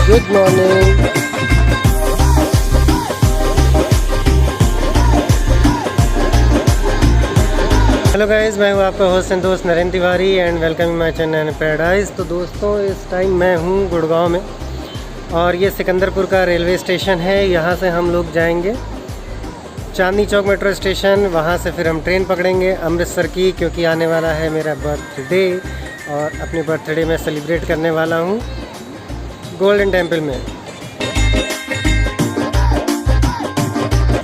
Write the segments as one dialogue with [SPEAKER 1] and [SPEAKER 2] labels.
[SPEAKER 1] Good morning. Hello guys, मैं हूँ आपका होस्ट एंड दोस्त Narendra Tiwari and welcome my channel paradise. तो दोस्तों, इस टाइम मैं हूँ गुड़गांव में और ये सिकंदरपुर का रेलवे स्टेशन है। यहाँ से हम लोग जाएंगे चांदनी चौक मेट्रो स्टेशन, वहाँ से फिर हम ट्रेन पकड़ेंगे अमृतसर की, क्योंकि आने वाला है मेरा बर्थडे और अपने बर्थडे में सेलिब्रेट करने वाला हूँ गोल्डन टेम्पल में।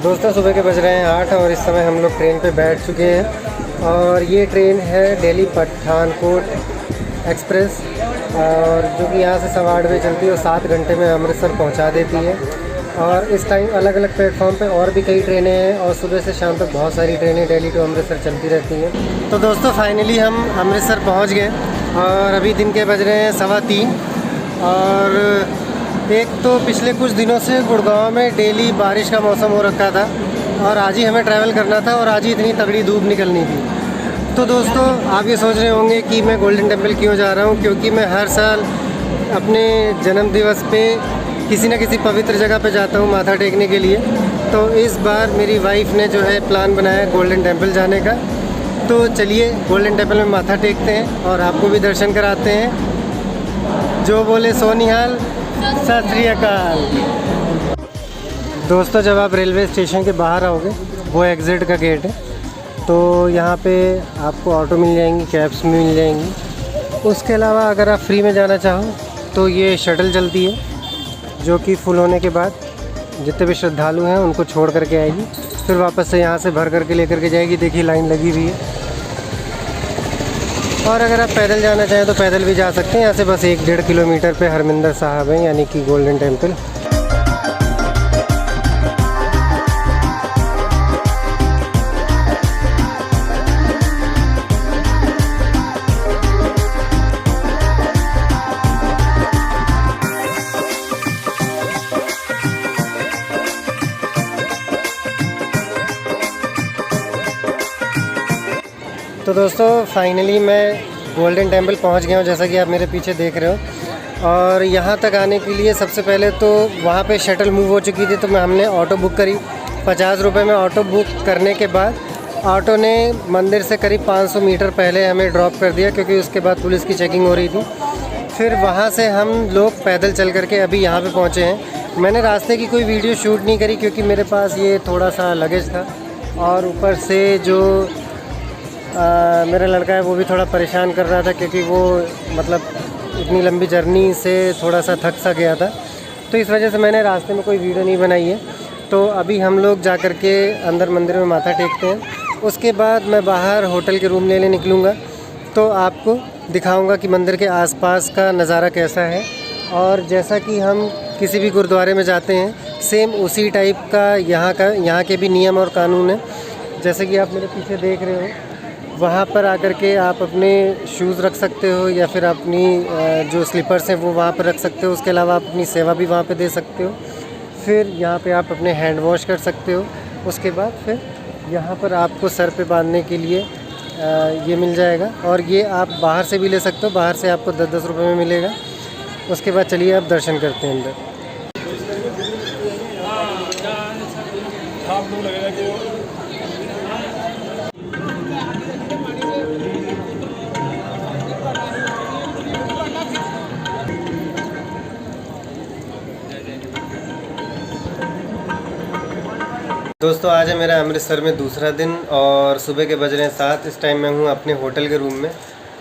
[SPEAKER 1] दोस्तों, सुबह के बज रहे हैं 8 और इस समय हम लोग ट्रेन पे बैठ चुके हैं और ये ट्रेन है दिल्ली पठानकोट एक्सप्रेस, और जो कि यहाँ से 8:15 बजे चलती है और 7 घंटे में अमृतसर पहुँचा देती है। और इस टाइम अलग अलग प्लेटफॉर्म पे और भी कई ट्रेनें हैं और सुबह से शाम तक बहुत सारी ट्रेनें दिल्ली टू अमृतसर चलती रहती हैं। तो दोस्तों, फाइनली हम अमृतसर पहुँच गए और अभी दिन के बज रहे हैं 3:15। और एक तो पिछले कुछ दिनों से गुड़गांव में डेली बारिश का मौसम हो रखा था और आज ही हमें ट्रैवल करना था और आज ही इतनी तगड़ी धूप निकलनी थी। तो दोस्तों, आप ये सोच रहे होंगे कि मैं गोल्डन टेम्पल क्यों जा रहा हूँ, क्योंकि मैं हर साल अपने जन्मदिवस पे किसी न किसी पवित्र जगह पे जाता हूँ माथा टेकने के लिए। तो इस बार मेरी वाइफ ने जो है प्लान बनाया गोल्डन टेम्पल जाने का। तो चलिए गोल्डन टेम्पल में माथा टेकते हैं और आपको भी दर्शन कराते हैं। जो बोले सो निहाल, सत श्री अकाल। दोस्तों, जब आप रेलवे स्टेशन के बाहर आओगे, वो एग्ज़िट का गेट है, तो यहाँ पे आपको ऑटो मिल जाएंगी, कैब्स मिल जाएंगी। उसके अलावा अगर आप फ्री में जाना चाहो तो ये शटल चलती है, जो कि फुल होने के बाद जितने भी श्रद्धालु हैं उनको छोड़ करके आएगी, फिर वापस से यहाँ से भर करके लेकर के जाएगी। देखिए लाइन लगी हुई है। और अगर आप पैदल जाना चाहें तो पैदल भी जा सकते हैं। यहाँ से बस 1-1.5 किलोमीटर पे हरमिंदर साहब हैं, यानी कि गोल्डन टेम्पल। तो दोस्तों, फाइनली मैं गोल्डन टेम्पल पहुंच गया हूं, जैसा कि आप मेरे पीछे देख रहे हो। और यहां तक आने के लिए सबसे पहले तो वहां पे शटल मूव हो चुकी थी, तो हमने ऑटो बुक करी। 50 रुपये में ऑटो बुक करने के बाद ऑटो ने मंदिर से करीब 500 मीटर पहले हमें ड्रॉप कर दिया, क्योंकि उसके बाद पुलिस की चेकिंग हो रही थी। फिर वहाँ से हम लोग पैदल चल करके अभी यहाँ पर पहुँचे हैं। मैंने रास्ते की कोई वीडियो शूट नहीं करी, क्योंकि मेरे पास ये थोड़ा सा लगेज था और ऊपर से जो मेरा लड़का है वो भी थोड़ा परेशान कर रहा था, क्योंकि वो मतलब इतनी लंबी जर्नी से थोड़ा सा थक सा गया था। तो इस वजह से मैंने रास्ते में कोई वीडियो नहीं बनाई है। तो अभी हम लोग जा कर के अंदर मंदिर में माथा टेकते हैं। उसके बाद मैं बाहर होटल के रूम लेने निकलूँगा, तो आपको दिखाऊँगा कि मंदिर के आसपास का नज़ारा कैसा है। और जैसा कि हम किसी भी गुरुद्वारे में जाते हैं, सेम उसी टाइप का यहाँ के भी नियम और कानून है। जैसे कि आप मेरे पीछे देख रहे हो, वहाँ पर आकर के आप अपने शूज़ रख सकते हो या फिर अपनी जो स्लीपर्स हैं वो वहाँ पर रख सकते हो। उसके अलावा आप अपनी सेवा भी वहाँ पे दे सकते हो। फिर यहाँ पे आप अपने हैंड वॉश कर सकते हो। उसके बाद फिर यहाँ पर आपको सर पे बांधने के लिए ये मिल जाएगा, और ये आप बाहर से भी ले सकते हो। बाहर से आपको 10-10 रुपये में मिलेगा। उसके बाद चलिए आप दर्शन करते हैं अंदर। दोस्तों, आज है मेरा अमृतसर में दूसरा दिन और सुबह के बज रहे हैं 7। इस टाइम मैं हूँ अपने होटल के रूम में।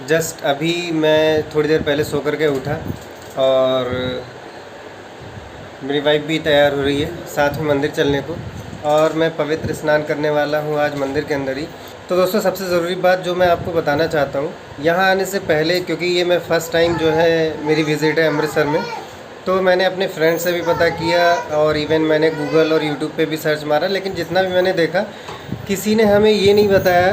[SPEAKER 1] जस्ट अभी मैं थोड़ी देर पहले सो कर के उठा और मेरी वाइफ भी तैयार हो रही है साथ में मंदिर चलने को, और मैं पवित्र स्नान करने वाला हूँ आज मंदिर के अंदर ही। तो दोस्तों, सबसे ज़रूरी बात जो मैं आपको बताना चाहता हूँ, यहाँ आने से पहले, क्योंकि ये मैं फ़र्स्ट टाइम जो है मेरी विज़िट है अमृतसर में, तो मैंने अपने फ्रेंड से भी पता किया और इवन मैंने गूगल और यूट्यूब पे भी सर्च मारा, लेकिन जितना भी मैंने देखा किसी ने हमें ये नहीं बताया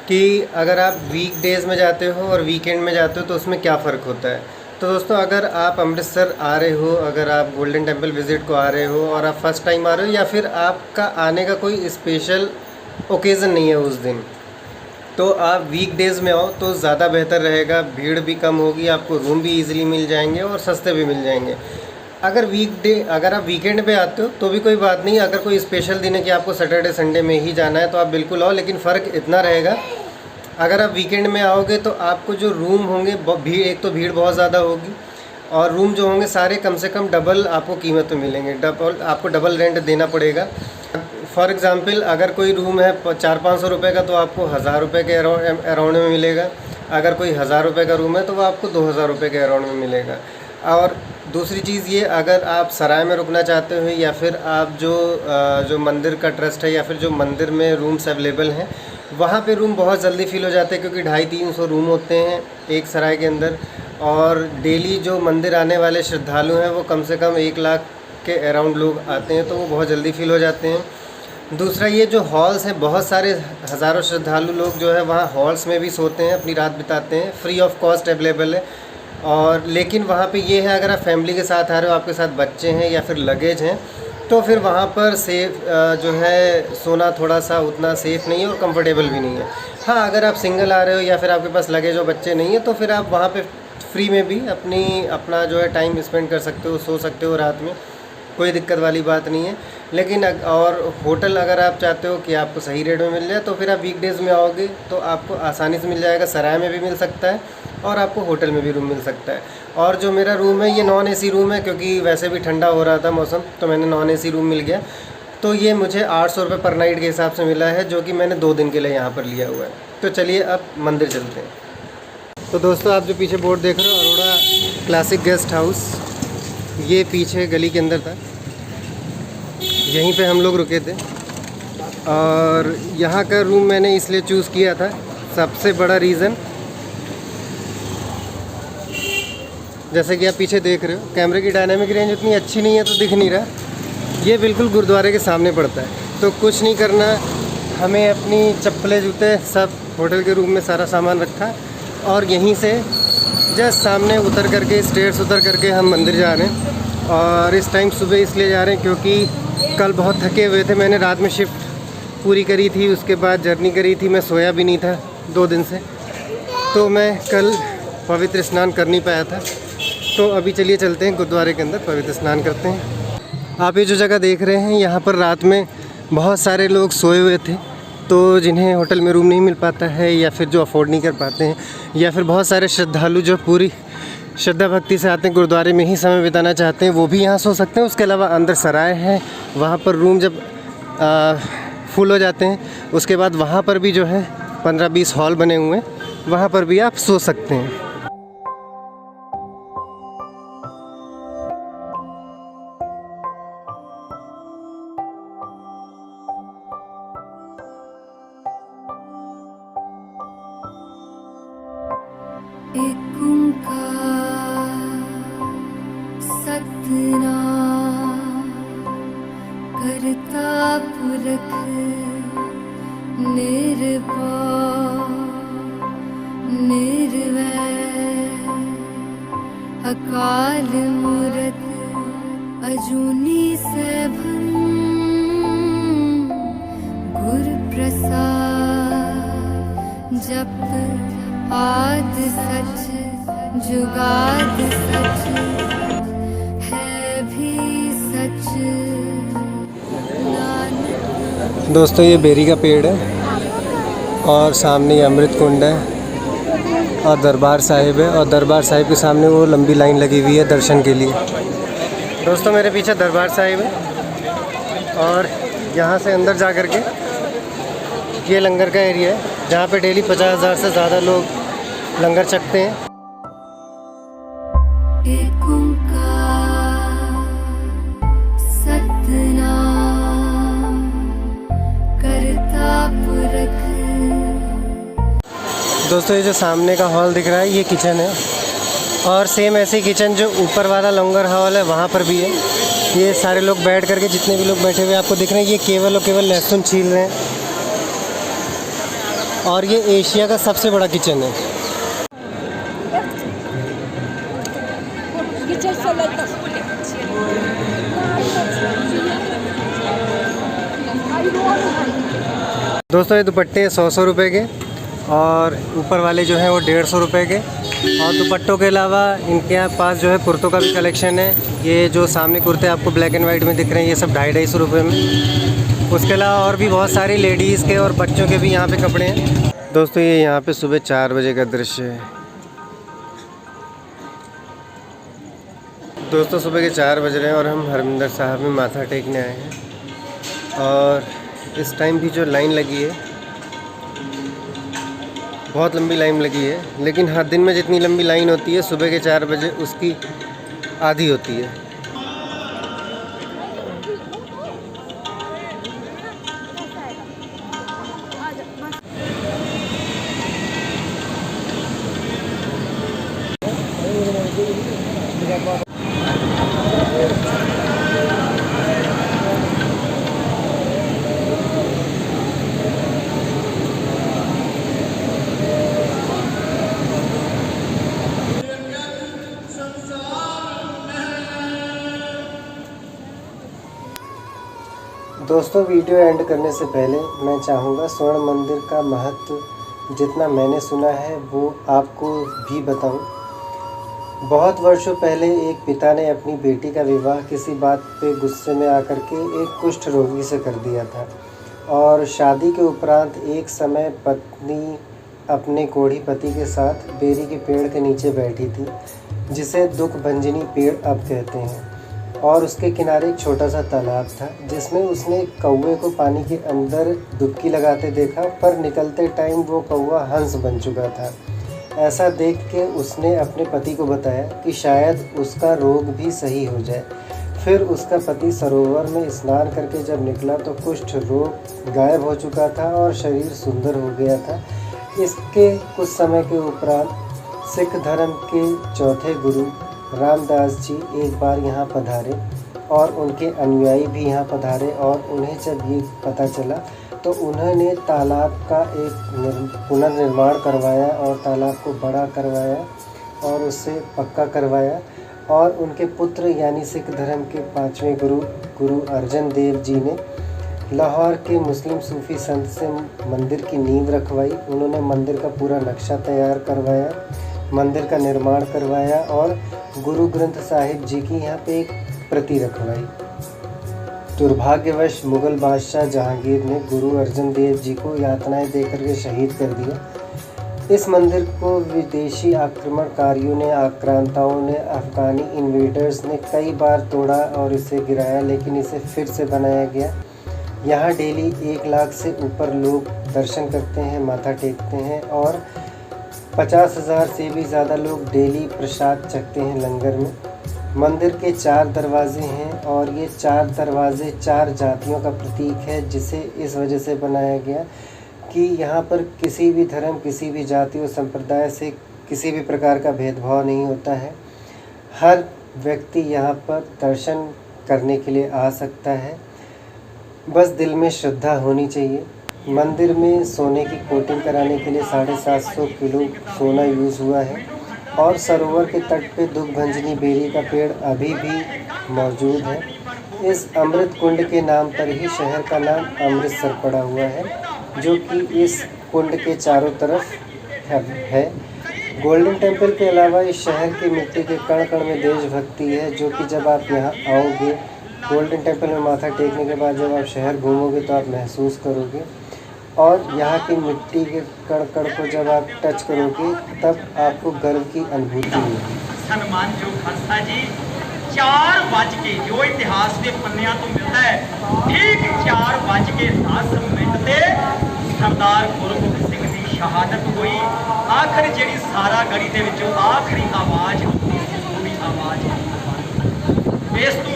[SPEAKER 1] कि अगर आप वीक डेज़ में जाते हो और वीकेंड में जाते हो तो उसमें क्या फ़र्क होता है। तो दोस्तों, अगर आप अमृतसर आ रहे हो, अगर आप गोल्डन टेम्पल विज़िट को आ रहे हो और आप फर्स्ट टाइम आ रहे हो, या फिर आपका आने का कोई स्पेशल ओकेज़न नहीं है उस दिन, तो आप वीक डेज़ में आओ तो ज़्यादा बेहतर रहेगा। भीड़ भी कम होगी, आपको रूम भी इजीली मिल जाएंगे और सस्ते भी मिल जाएंगे। अगर आप वीकेंड पे आते हो तो भी कोई बात नहीं, अगर कोई स्पेशल दिन है कि आपको सैटरडे संडे में ही जाना है तो आप बिल्कुल आओ, लेकिन फ़र्क इतना रहेगा, अगर आप वीकेंड में आओगे तो आपको जो रूम होंगे भीड़, एक तो भीड़ बहुत ज़्यादा होगी, और रूम जो होंगे सारे कम से कम डबल आपको कीमत में मिलेंगे, आपको डबल रेंट देना पड़ेगा। फॉर एग्ज़ाम्पल अगर कोई रूम है 400-500 रुपये का तो आपको 1000 रुपये के अराउंड में मिलेगा, अगर कोई 1000 रुपये का रूम है तो वो आपको 2000 रुपये के अराउंड में मिलेगा। और दूसरी चीज़ ये, अगर आप सराय में रुकना चाहते हो या फिर आप जो मंदिर का ट्रस्ट है या फिर जो मंदिर में रूम्स अवेलेबल हैं वहाँ पे रूम बहुत जल्दी फिल हो जाते हैं, क्योंकि 250-300 रूम होते हैं एक सराय के अंदर, और डेली जो मंदिर आने वाले श्रद्धालु हैं वो कम से कम 1 लाख के अराउंड लोग आते हैं, तो वो बहुत जल्दी फिल हो जाते हैं। दूसरा ये जो हॉल्स हैं, बहुत सारे हज़ारों श्रद्धालु लोग जो है वहाँ हॉल्स में भी सोते हैं, अपनी रात बिताते हैं, फ्री ऑफ कॉस्ट अवेलेबल है। और लेकिन वहाँ पे ये है, अगर आप फैमिली के साथ आ रहे हो, आपके साथ बच्चे हैं या फिर लगेज हैं, तो फिर वहाँ पर सेफ़ जो है सोना थोड़ा सा उतना सेफ़ नहीं है और कंफर्टेबल भी नहीं है। हाँ, अगर आप सिंगल आ रहे हो या फिर आपके पास लगेज और बच्चे नहीं है तो फिर आप वहाँ पे फ्री में भी अपना जो है टाइम स्पेंड कर सकते हो, सो सकते हो रात में, कोई दिक्कत वाली बात नहीं है। लेकिन और होटल अगर आप चाहते हो कि आपको सही रेट में मिल जाए तो फिर आप वीकडेज़ में आओगे तो आपको आसानी से मिल जाएगा, सराय में भी मिल सकता है और आपको होटल में भी रूम मिल सकता है। और जो मेरा रूम है ये नॉन एसी रूम है, क्योंकि वैसे भी ठंडा हो रहा था मौसम, तो मैंने नॉन एसी रूम मिल गया, तो ये मुझे 800 रुपये पर नाइट के हिसाब से मिला है, जो कि मैंने 2 दिन के लिए यहाँ पर लिया हुआ है। तो चलिए अब मंदिर चलते हैं। तो दोस्तों, आप जो पीछे बोर्ड देख रहे हो, अरोड़ा क्लासिक गेस्ट हाउस, ये पीछे गली के अंदर था, यहीं पे हम लोग रुके थे। और यहाँ का रूम मैंने इसलिए चूज़ किया था, सबसे बड़ा रीज़न, जैसे कि आप पीछे देख रहे हो, कैमरे की डायनामिक रेंज उतनी अच्छी नहीं है तो दिख नहीं रहा, ये बिल्कुल गुरुद्वारे के सामने पड़ता है। तो कुछ नहीं करना, हमें अपनी चप्पलें जूते सब होटल के रूम में सारा सामान रखा, और यहीं से जस्ट सामने उतर करके, स्टेयर्स उतर करके हम मंदिर जा रहे हैं। और इस टाइम सुबह इसलिए जा रहे हैं क्योंकि कल बहुत थके हुए थे, मैंने रात में शिफ्ट पूरी करी थी, उसके बाद जर्नी करी थी, मैं सोया भी नहीं था 2 दिन से, तो मैं कल पवित्र स्नान कर नहीं पाया था। तो अभी चलिए चलते हैं गुरुद्वारे के अंदर, पवित्र स्नान करते हैं। आप ये जो जगह देख रहे हैं, यहाँ पर रात में बहुत सारे लोग सोए हुए थे, तो जिन्हें होटल में रूम नहीं मिल पाता है या फिर जो अफोर्ड नहीं कर पाते हैं, या फिर बहुत सारे श्रद्धालु जो पूरी श्रद्धा भक्ति से आते हैं, गुरुद्वारे में ही समय बिताना चाहते हैं, वो भी यहाँ सो सकते हैं। उसके अलावा अंदर सराय है, वहाँ पर रूम जब फुल हो जाते हैं उसके बाद वहाँ पर भी जो है 15-20 हॉल बने हुए हैं, वहाँ पर भी आप सो सकते हैं।
[SPEAKER 2] एक ओंकार सतनाम करता पुरख निर्भय निर्वैर अकाल मूरत अजूनी सैभं गुर प्रसाद जप आद सच जुगाद सच है भी सच।
[SPEAKER 1] दोस्तों, ये बेरी का पेड़ है और सामने ये अमृत कुंड है और दरबार साहिब है, और दरबार साहिब के सामने वो लंबी लाइन लगी हुई है दर्शन के लिए। दोस्तों, मेरे पीछे दरबार साहिब है और यहाँ से अंदर जा कर के ये लंगर का एरिया है, जहाँ पे डेली 50,000 से ज़्यादा लोग लंगर चखते हैं।
[SPEAKER 2] एक ओंकार सतनाम करता पुरख।
[SPEAKER 1] दोस्तों, ये जो सामने का हॉल दिख रहा है ये किचन है, और सेम ऐसी किचन जो ऊपर वाला लंगर हॉल है वहाँ पर भी है। ये सारे लोग बैठ करके, जितने भी लोग बैठे हुए आपको दिख रहे हैं, ये केवल और केवल लहसुन छील रहे हैं, और ये एशिया का सबसे बड़ा किचन है। दोस्तों, ये दुपट्टे 100 रुपए के, और ऊपर वाले जो हैं वो 150 रुपये के। और दुपट्टों के अलावा इनके यहाँ पास जो है कुर्तों का भी कलेक्शन है। ये जो सामने कुर्ते आपको ब्लैक एंड वाइट में दिख रहे हैं, ये सब 250-250 रुपये में। उसके अलावा और भी बहुत सारे लेडीज़ के और बच्चों के भी यहाँ पे कपड़े हैं। दोस्तों ये यहाँ पे सुबह 4 बजे का दृश्य है। दोस्तों सुबह के 4 बज रहे हैं और हम हरमिंदर साहब में माथा टेकने आए हैं। और इस टाइम भी जो लाइन लगी है, बहुत लंबी लाइन लगी है। लेकिन हर दिन में जितनी लंबी लाइन होती है, सुबह के 4 बजे उसकी आधी होती है। दोस्तों वीडियो एंड करने से पहले मैं चाहूँगा स्वर्ण मंदिर का महत्व जितना मैंने सुना है वो आपको भी बताऊँ। बहुत वर्षों पहले एक पिता ने अपनी बेटी का विवाह किसी बात पे गुस्से में आकर के एक कुष्ठ रोगी से कर दिया था। और शादी के उपरांत एक समय पत्नी अपने कोढ़ी पति के साथ बेरी के पेड़ के नीचे बैठी थी, जिसे दुख भंजनी पेड़ अब कहते हैं। और उसके किनारे एक छोटा सा तालाब था, जिसमें उसने एक कौवे को पानी के अंदर डुबकी लगाते देखा, पर निकलते टाइम वो कौवा हंस बन चुका था। ऐसा देख के उसने अपने पति को बताया कि शायद उसका रोग भी सही हो जाए। फिर उसका पति सरोवर में स्नान करके जब निकला तो कुष्ठ रोग गायब हो चुका था और शरीर सुंदर हो गया था। इसके कुछ समय के उपरांत सिख धर्म के चौथे गुरु रामदास जी एक बार यहाँ पधारे और उनके अनुयायी भी यहाँ पधारे। और उन्हें जब ये पता चला तो उन्होंने तालाब का एक पुनर्निर्माण करवाया और तालाब को बड़ा करवाया और उससे पक्का करवाया। और उनके पुत्र यानी सिख धर्म के 5वें गुरु अर्जन देव जी ने लाहौर के मुस्लिम सूफ़ी संत से मंदिर की नींव रखवाई। उन्होंने मंदिर का पूरा नक्शा तैयार करवाया, मंदिर का निर्माण करवाया और गुरु ग्रंथ साहिब जी की यहाँ पे एक प्रति रखवाई। दुर्भाग्यवश मुग़ल बादशाह जहांगीर ने गुरु अर्जन देव जी को यातनाएं देकर के शहीद कर दिया। इस मंदिर को विदेशी आक्रमणकारियों ने, आक्रांताओं ने, अफ़गानी इन्वेडर्स ने कई बार तोड़ा और इसे गिराया, लेकिन इसे फिर से बनाया गया। यहाँ डेली 1 लाख से ऊपर लोग दर्शन करते हैं, माथा टेकते हैं और 50,000 से भी ज़्यादा लोग डेली प्रसाद चखते हैं लंगर में। मंदिर के 4 दरवाजे हैं और ये 4 दरवाजे 4 जातियों का प्रतीक है, जिसे इस वजह से बनाया गया कि यहाँ पर किसी भी धर्म, किसी भी जाति और संप्रदाय से किसी भी प्रकार का भेदभाव नहीं होता है। हर व्यक्ति यहाँ पर दर्शन करने के लिए आ सकता है, बस दिल में श्रद्धा होनी चाहिए। मंदिर में सोने की कोटिंग कराने के लिए 750 किलो सोना यूज़ हुआ है और सरोवर के तट पे दुख भंजनी बेरी का पेड़ अभी भी मौजूद है। इस अमृत कुंड के नाम पर ही शहर का नाम अमृतसर पड़ा हुआ है, जो कि इस कुंड के चारों तरफ है। गोल्डन टेम्पल के अलावा इस शहर की मिट्टी के कण कण में देशभक्ति है, जो कि जब आप यहाँ आओगे गोल्डन टेम्पल में माथा टेकने के बाद जब आप शहर घूमोगे तो आप महसूस करोगे। और यहाँ की मिट्टी के कण कण को जब आप टच करोगे तब आपको गर्व की अनुभूति होगी।
[SPEAKER 3] सम्मान जो खालसा जी 4 बज के जो इतिहास के पन्नियां तो मिलता है, ठीक 4 बज के 10 मिनट से सरदार गुरमुख सिंह की शहादत हुई। आखिर जी सारा गढ़ी के विचों आखिरी आवाज़ होती है, पूरी आवाज़ इस तो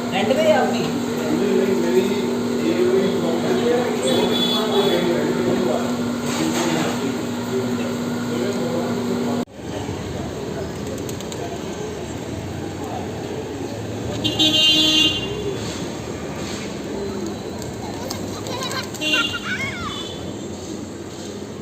[SPEAKER 4] एंड में आपकी
[SPEAKER 3] है।